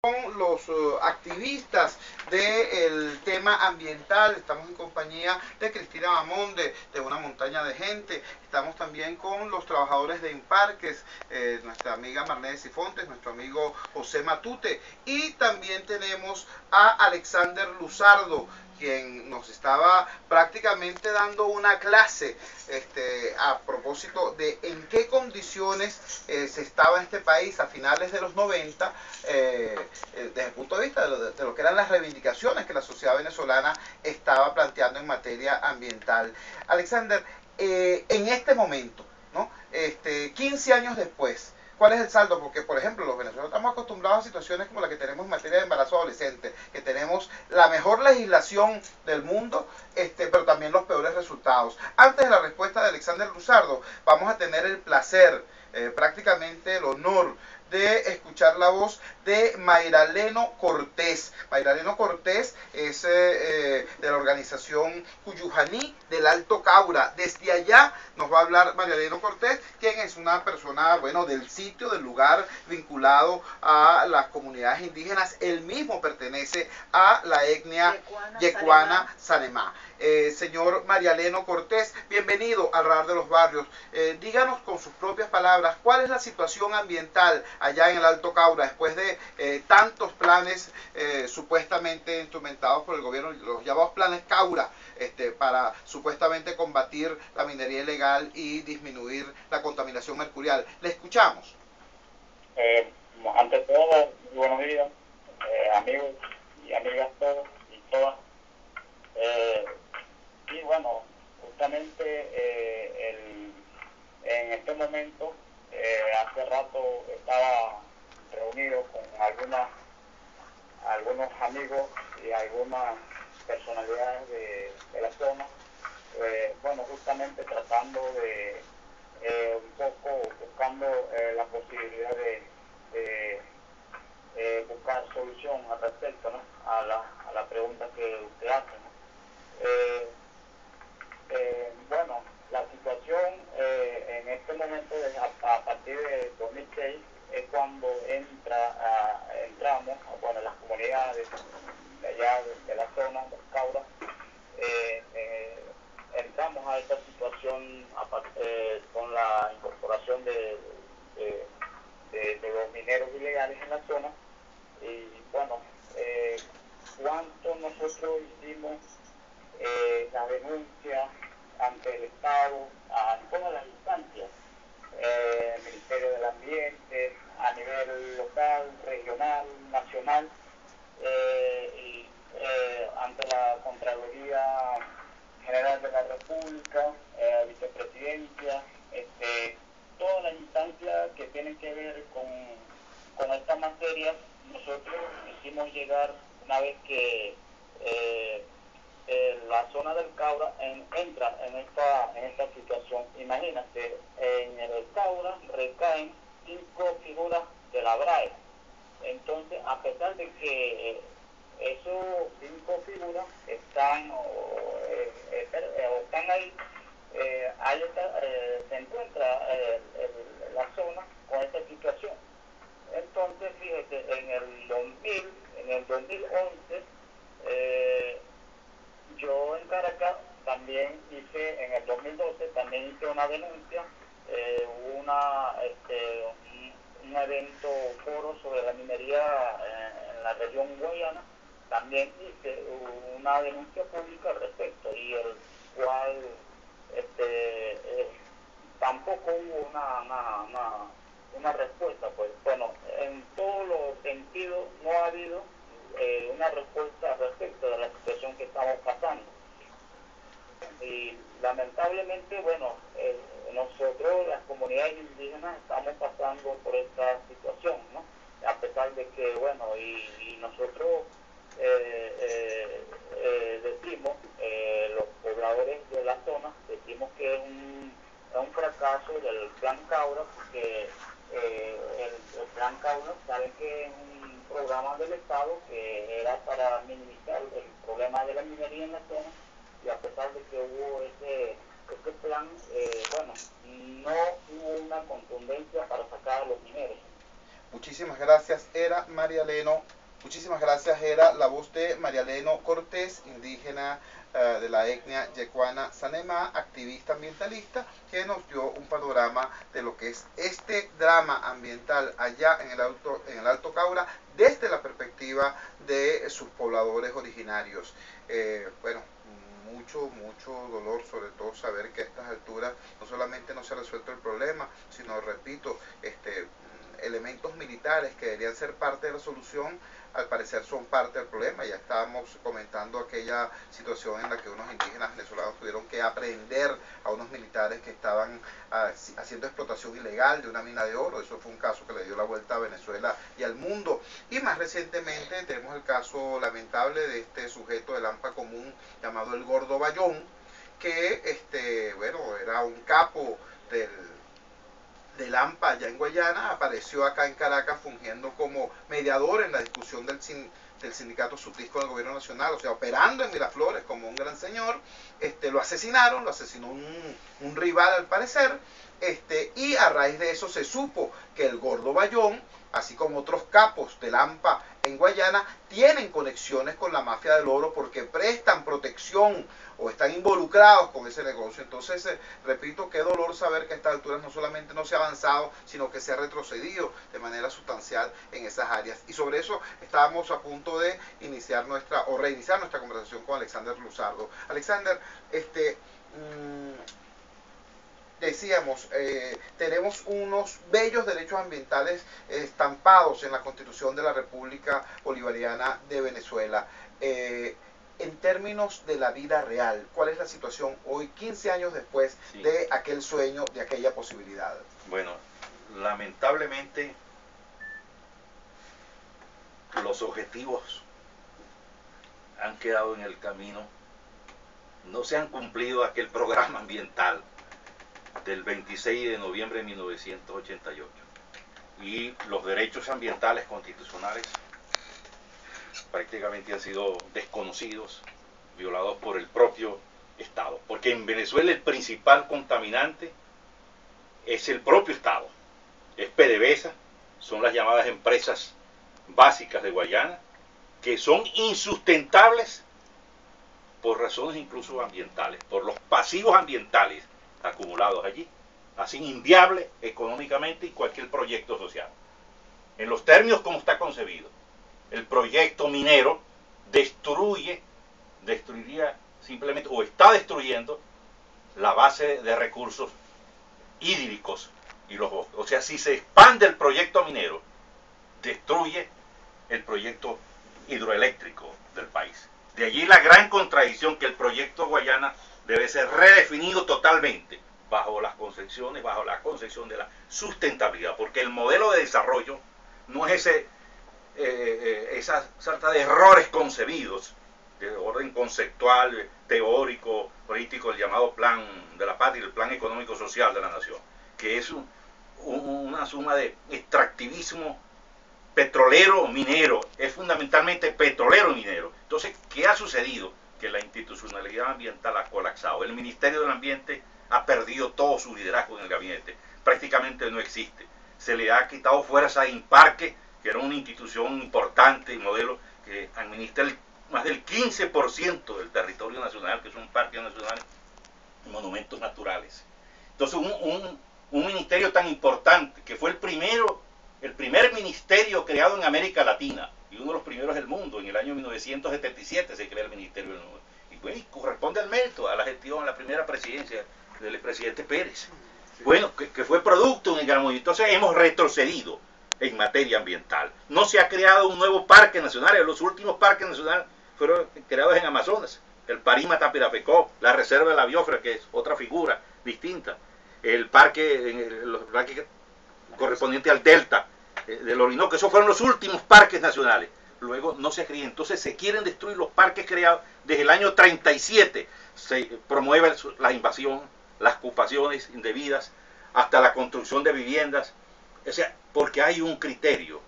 Con los activistas del tema ambiental. Estamos en compañía de Cristina Mamón, de Una Montaña de Gente. Estamos también con los trabajadores de Imparques, nuestra amiga Marlene Sifontes, nuestro amigo José Matute, y también tenemos a Alexander Luzardo, quien nos estaba prácticamente dando una clase a propósito de en qué condiciones se estaba en este país a finales de los 90, desde el punto de vista de lo que eran las reivindicaciones que la sociedad venezolana estaba planteando en materia ambiental. Alexander, en este momento, ¿no? 15 años después, ¿cuál es el saldo? Porque, por ejemplo, los venezolanos estamos acostumbrados a situaciones como la que tenemos en materia de embarazo adolescente, que tenemos la mejor legislación del mundo, pero también los peores resultados. Antes de la respuesta de Alexander Luzardo, vamos a tener el placer, prácticamente el honor de escuchar la voz de Mayraleno Cortés. Mayraleno Cortés es de la organización Cuyujaní del Alto Caura. Desde allá nos va a hablar Mayraleno Cortés, quien es una persona, bueno, del sitio, del lugar, vinculado a las comunidades indígenas. Él mismo pertenece a la etnia Yecuana Sanemá. Señor Mayraleno Cortés, bienvenido al Radar de los Barrios. Díganos con sus propias palabras, ¿cuál es la situación ambiental allá en el Alto Caura después de tantos planes supuestamente instrumentados por el gobierno, los llamados planes Caura, para supuestamente combatir la minería ilegal y disminuir la contaminación mercurial? Le escuchamos. Ante todo, buenos días, amigos y amigas todos y todas. Y bueno, justamente en este momento, hace rato estaba reunido con algunos amigos y algunas personalidades de la zona, bueno, justamente tratando de un poco buscando la posibilidad de buscar solución al respecto, ¿no? a la pregunta que usted hace, ¿no? Bueno, la situación en este momento, a partir de 2006, es cuando entramos, bueno, las comunidades de allá de la zona, de Caura, entramos a esta situación con la incorporación de los mineros ilegales en la zona. Y bueno, cuánto nosotros hicimos la denuncia ante el Estado, a todas las instancias, el Ministerio del Ambiente, a nivel local, regional, nacional, y ante la Contraloría General de la República, Vicepresidencia, todas las instancias que tienen que ver con esta materia. Nosotros hicimos llegar, una vez que la zona del Caura entra en esta situación. Imagínate, en el Caura recaen 5 figuras de la BRAE. Entonces, a pesar de que esos 5 figuras están ahí, se encuentra la zona con esta situación. Entonces, fíjate, en el 2011, yo en Caracas también en el 2012 también hice una denuncia, un evento, foro sobre la minería en la región Guayana. También hice una denuncia pública al respecto, y el cual tampoco hubo una respuesta. Pues bueno, en todos los sentidos no ha habido una respuesta respecto de la situación que estamos pasando. Y lamentablemente, bueno, nosotros, las comunidades indígenas, estamos pasando por esta situación, ¿no? A pesar de que, bueno, y nosotros decimos, los pobladores de la zona, decimos que es un fracaso del Plan Caura, porque el Plan Caura, saben que es un programa del Estado que era para minimizar el problema de la minería en la zona. Y a pesar de que hubo ese plan, bueno, no hubo una contundencia para sacar a los mineros. Muchísimas gracias, era María Leno. Muchísimas gracias, era la voz de María Leno Cortés, indígena de la etnia yecuana Sanema, activista ambientalista, que nos dio un panorama de lo que es este drama ambiental allá en el Alto Caura, desde la perspectiva de sus pobladores originarios. Bueno, mucho dolor, sobre todo saber que a estas alturas no solamente no se ha resuelto el problema, sino, repito, elementos militares que deberían ser parte de la solución, al parecer son parte del problema. Ya estábamos comentando aquella situación en la que unos indígenas venezolanos tuvieron que aprender a unos militares que estaban haciendo explotación ilegal de una mina de oro. Eso fue un caso que le dio la vuelta a Venezuela y al mundo. Y más recientemente tenemos el caso lamentable de este sujeto del AMPA común llamado el Gordo Bayón, que bueno, era un capo del AMPA allá en Guayana, apareció acá en Caracas fungiendo como mediador en la discusión del sindicato Sutisco del gobierno nacional, o sea, operando en Miraflores como un gran señor. Lo asesinaron, lo asesinó un rival al parecer, y a raíz de eso se supo que el Gordo Bayón, así como otros capos del AMPA en Guayana, tienen conexiones con la mafia del oro porque prestan protección o están involucrados con ese negocio. Entonces, repito, qué dolor saber que a estas alturas no solamente no se ha avanzado, sino que se ha retrocedido de manera sustancial en esas áreas. Y sobre eso estábamos a punto de reiniciar nuestra conversación con Alexander Luzardo. Alexander, decíamos, tenemos unos bellos derechos ambientales estampados en la Constitución de la República Bolivariana de Venezuela. En términos de la vida real, ¿cuál es la situación hoy, 15 años después de aquel sueño, de aquella posibilidad? Bueno, lamentablemente los objetivos han quedado en el camino, no se han cumplido aquel programa ambiental del 26 de noviembre de 1988 y los derechos ambientales constitucionales prácticamente han sido desconocidos, violados por el propio Estado, porque en Venezuela el principal contaminante es el propio Estado, es PDVSA, son las llamadas empresas básicas de Guayana, que son insustentables por razones incluso ambientales, por los pasivos ambientales acumulados allí, hacen inviable económicamente y cualquier proyecto social. En los términos como está concebido, el proyecto minero destruiría simplemente, o está destruyendo, la base de recursos hídricos y los bosques. O sea, si se expande el proyecto minero, destruye el proyecto hidroeléctrico del país. De allí la gran contradicción que el proyecto Guayana debe ser redefinido totalmente bajo la concepción de la sustentabilidad, porque el modelo de desarrollo no es esa sarta de errores concebidos de orden conceptual, teórico, político, el llamado plan de la patria, el plan económico social de la nación, que es una suma de extractivismo petrolero minero, es fundamentalmente petrolero minero. Entonces, ¿qué ha sucedido? Que la institucionalidad ambiental ha colapsado. El Ministerio del Ambiente ha perdido todo su liderazgo en el gabinete, prácticamente no existe. Se le ha quitado fuerza a INPARQUE, que era una institución importante y modelo que administra más del 15% del territorio nacional, que son parques nacionales y monumentos naturales. Entonces, un ministerio tan importante, que fue el primer ministerio creado en América Latina, y uno de los primeros del mundo, en el año 1977 se crea el Ministerio del Mundo. Y bueno, corresponde al mérito, a la gestión, a la primera presidencia del expresidente Pérez. Bueno, que fue producto en el gran movimiento. Entonces hemos retrocedido en materia ambiental. No se ha creado un nuevo parque nacional. Los últimos parques nacionales fueron creados en Amazonas. El Parima Tapirapecó, la Reserva de la Biosfera, que es otra figura distinta. El parque correspondiente al Delta del Orinoco. Esos fueron los últimos parques nacionales. Luego no se crían. Entonces se quieren destruir los parques creados desde el año 37. Se promueve la invasión, las ocupaciones indebidas, hasta la construcción de viviendas. O sea, porque hay un criterio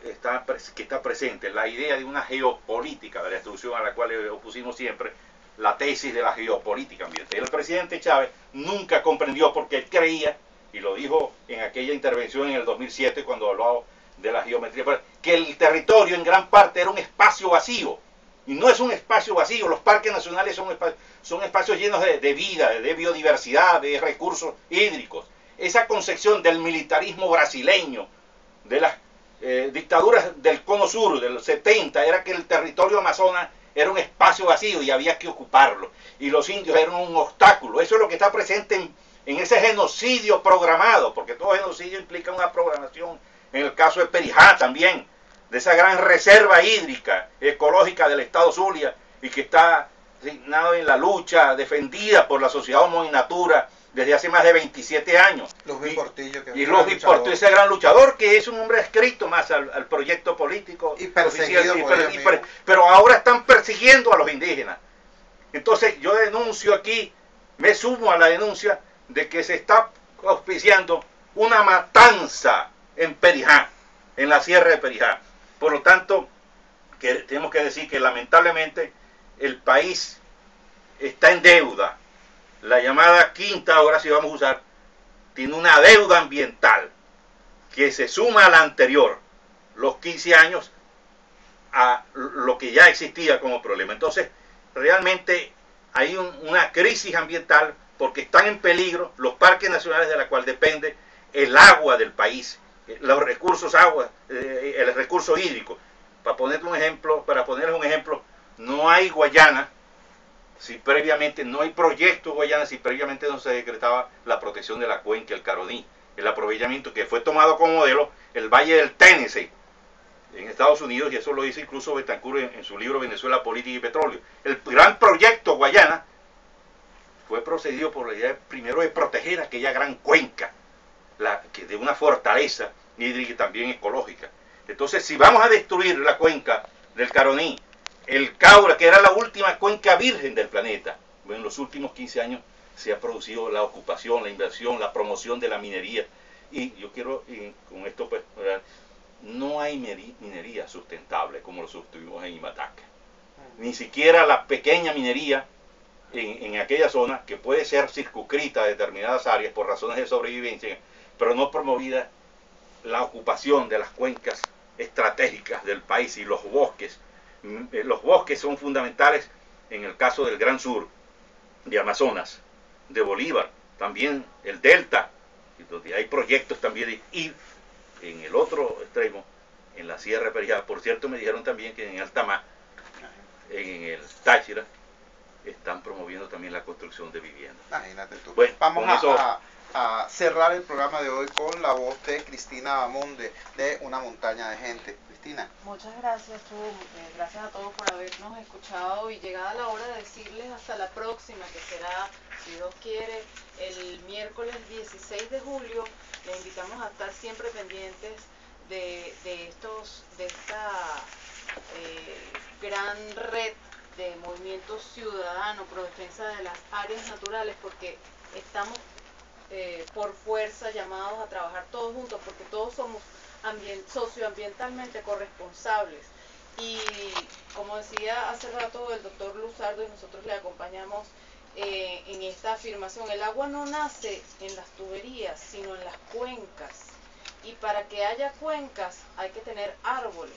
que está presente, la idea de una geopolítica de la destrucción, a la cual le opusimos siempre la tesis de la geopolítica ambiental. El presidente Chávez nunca comprendió, porque él creía y lo dijo en aquella intervención en el 2007 cuando hablaba de la geometría, que el territorio en gran parte era un espacio vacío, y no es un espacio vacío. Los parques nacionales son espacios llenos de vida, de biodiversidad, de recursos hídricos. Esa concepción del militarismo brasileño, de las dictaduras del cono sur de los 70, era que el territorio amazonas era un espacio vacío y había que ocuparlo, y los indios eran un obstáculo. Eso es lo que está presente en ese genocidio programado, porque todo genocidio implica una programación. En el caso de Perijá también, de esa gran reserva hídrica ecológica del estado Zulia, y que está asignado en la lucha defendida por la Sociedad Homo y Natura desde hace más de 27 años. Ludwig Portillo, ese gran luchador, que es un hombre adscrito más al proyecto político y perseguido pero ahora están persiguiendo a los indígenas. Entonces yo denuncio aquí, me sumo a la denuncia de que se está auspiciando una matanza en Perijá, en la sierra de Perijá. Por lo tanto, tenemos que decir que lamentablemente el país está en deuda. La llamada quinta, ahora sí vamos a usar, tiene una deuda ambiental que se suma a la anterior, los 15 años, a lo que ya existía como problema. Entonces, realmente hay una crisis ambiental porque están en peligro los parques nacionales de la cual depende el agua del país, los recursos el recurso hídrico. Para ponerles un ejemplo, no hay Guayana si previamente no hay proyecto Guayana, si previamente no se decretaba la protección de la cuenca del Caroní, el aprovechamiento que fue tomado como modelo el Valle del Tennessee en Estados Unidos, y eso lo dice incluso Betancourt en su libro Venezuela, Política y Petróleo. El gran proyecto Guayana fue procedido por la idea primero de proteger aquella gran cuenca, de una fortaleza hídrica y también ecológica. Entonces, si vamos a destruir la cuenca del Caroní, el Caura, que era la última cuenca virgen del planeta, bueno, en los últimos 15 años se ha producido la ocupación, la inversión, la promoción de la minería. Y yo quiero, con esto, pues, no hay minería sustentable como lo sostuvimos en Imataca. Ni siquiera la pequeña minería en aquella zona, que puede ser circunscrita a determinadas áreas por razones de sobrevivencia, pero no promovida la ocupación de las cuencas estratégicas del país y los bosques. Los bosques son fundamentales en el caso del Gran Sur, de Amazonas, de Bolívar, también el Delta, donde hay proyectos también, y en el otro extremo, en la Sierra de Perijá. Por cierto, me dijeron también que en Altamar, en el Táchira, están promoviendo también la construcción de viviendas. Imagínate tú. Bueno, vamos a cerrar el programa de hoy con la voz de Cristina Bamonde, de Una Montaña de Gente. Cristina. Muchas gracias, gracias a todos por habernos escuchado, y llegada la hora de decirles hasta la próxima, que será, si Dios quiere, el miércoles 16 de julio. Les invitamos a estar siempre pendientes de esta gran red de movimiento ciudadano pro defensa de las áreas naturales, porque estamos por fuerza llamados a trabajar todos juntos, porque todos somos socioambientalmente corresponsables. Y como decía hace rato el doctor Luzardo, y nosotros le acompañamos en esta afirmación, el agua no nace en las tuberías, sino en las cuencas, y para que haya cuencas hay que tener árboles,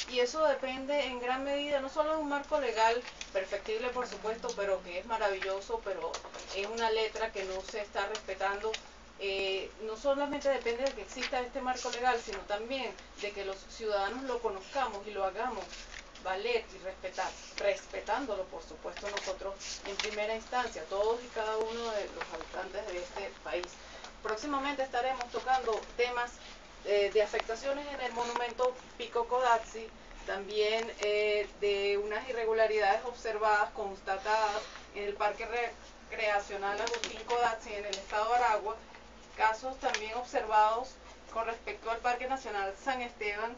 y eso depende en gran medida no solo de un marco legal perfectible, por supuesto, pero que es maravilloso, pero es una letra que no se está respetando. No solamente depende de que exista este marco legal, sino también de que los ciudadanos lo conozcamos y lo hagamos valer y respetar, respetándolo, por supuesto, nosotros en primera instancia, todos y cada uno de los habitantes de este país. Próximamente estaremos tocando temas de afectaciones en el monumento Pico Codazzi, también de unas irregularidades observadas, constatadas en el Parque Recreacional Agustín Codazzi en el estado de Aragua, casos también observados con respecto al Parque Nacional San Esteban,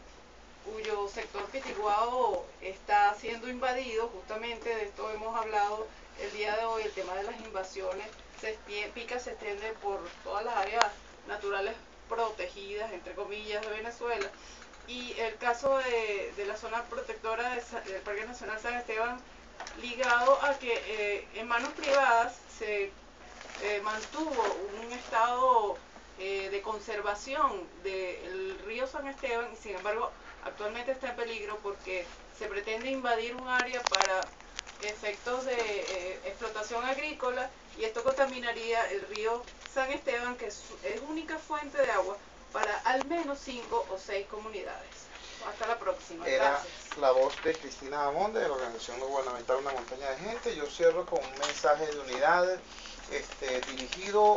cuyo sector pitiguado está siendo invadido. Justamente de esto hemos hablado el día de hoy, el tema de las invasiones. Pica se extiende por todas las áreas naturales protegidas, entre comillas, de Venezuela, y el caso de la zona protectora del Parque Nacional San Esteban, ligado a que en manos privadas se mantuvo un estado de conservación del río San Esteban, y sin embargo actualmente está en peligro porque se pretende invadir un área para efectos de explotación agrícola, y esto contaminaría el río San Esteban, que es única fuente de agua para al menos 5 o 6 comunidades. Hasta la próxima. Era Gracias. la voz de Cristina Bamonde, de la organización no gubernamental Una Montaña de Gente. Yo cierro con un mensaje de unidad dirigido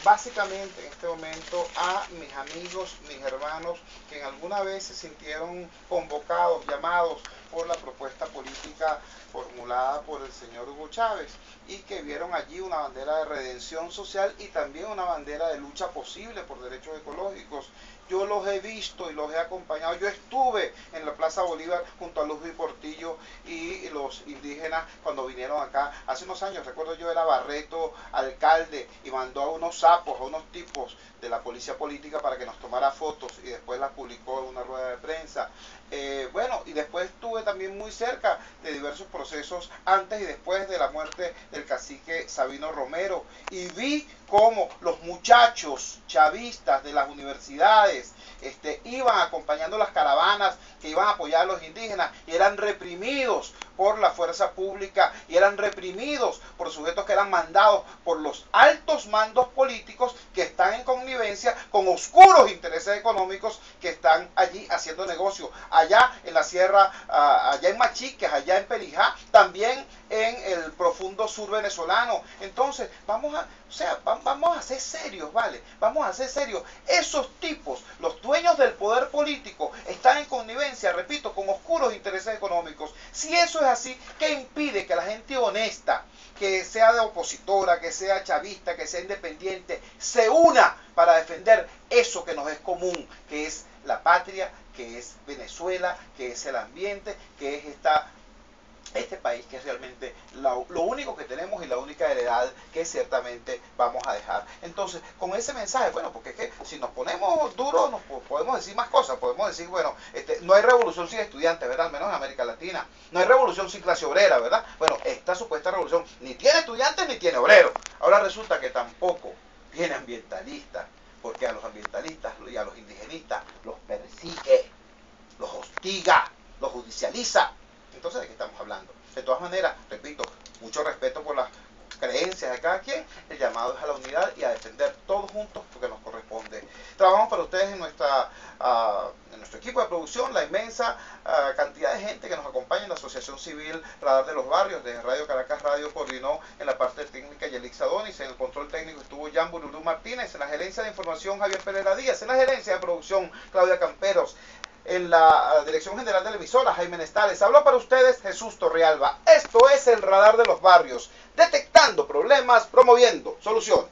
básicamente en este momento a mis amigos, mis hermanos, que en alguna vez se sintieron convocados, llamados por la propuesta política formulada por el señor Hugo Chávez, y que vieron allí una bandera de redención social y también una bandera de lucha posible por derechos ecológicos. Yo los he visto y los he acompañado. Yo estuve en la Plaza Bolívar junto a Luz y Portillo y los indígenas cuando vinieron acá hace unos años. Recuerdo, yo era Barreto, alcalde, y mandó a unos sapos, a unos tipos de la policía política para que nos tomara fotos, y después las publicó en una rueda de prensa. Bueno, y después estuve también muy cerca de diversos procesos antes y después de la muerte del cacique Sabino Romero, y vi cómo los muchachos chavistas de las universidades iban acompañando las caravanas que iban a apoyar a los indígenas, y eran reprimidos por la fuerza pública, y eran reprimidos por sujetos que eran mandados por los altos mandos políticos que están en connivencia con oscuros intereses económicos que están allí haciendo negocio. Allá en la sierra, allá en Machiques, allá en Perijá, también en el profundo sur venezolano. Entonces, vamos a ser serios, ¿vale? Vamos a ser serios. Esos tipos, los dueños del poder político, están en connivencia, repito, con oscuros intereses económicos. Si eso es así, ¿qué impide que la gente honesta, que sea de opositora, que sea chavista, que sea independiente, se una para defender eso que nos es común, que es la patria, que es Venezuela, que es el ambiente, que es este país, que es realmente lo único que tenemos y la única heredad que ciertamente vamos a dejar? Entonces, con ese mensaje, bueno, porque es que si nos ponemos duros, podemos decir más cosas, podemos decir, bueno, no hay revolución sin estudiantes, ¿verdad? Al menos en América Latina. No hay revolución sin clase obrera, ¿verdad? Bueno, esta supuesta revolución ni tiene estudiantes ni tiene obreros. Ahora resulta que tampoco tiene ambientalistas, porque a los ambientalistas y a los indigenistas los persigue, los hostiga, los judicializa. Entonces, ¿de qué estamos hablando? De todas maneras, repito, mucho respeto por las creencias de cada quien. El llamado es a la unidad y a defender todos juntos lo que nos corresponde. Trabajamos para ustedes en nuestro equipo de producción, la inmensa cantidad de gente que nos acompaña en la Asociación Civil Radar de los Barrios. De Radio Caracas Radio coordinó en la parte técnica Yelix Adonis, en el control técnico estuvo Jan Bururú Martínez, en la gerencia de información Javier Pereira Díaz, en la gerencia de producción Claudia Camperos, en la dirección general de la emisora Jaime Nestales. Habló para ustedes Jesús Torrealba. Esto es el Radar de los Barrios, detectando problemas, promoviendo soluciones.